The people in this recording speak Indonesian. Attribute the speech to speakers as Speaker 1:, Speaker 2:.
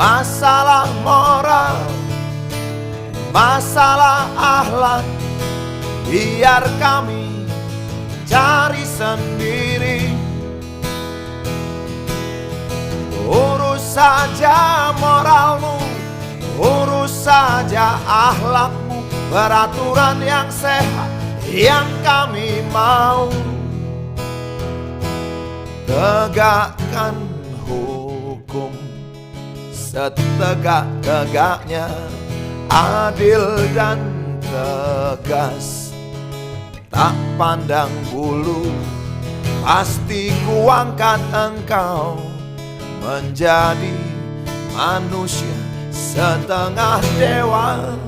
Speaker 1: Masalah moral, masalah akhlak, biar kami cari sendiri. Urus saja moralmu, urus saja akhlakmu, peraturan yang sehat yang kami mau. Tegakkan hukum setegak-tegaknya, adil dan tegas, tak pandang bulu. Pasti kuangkat engkau menjadi manusia setengah dewa.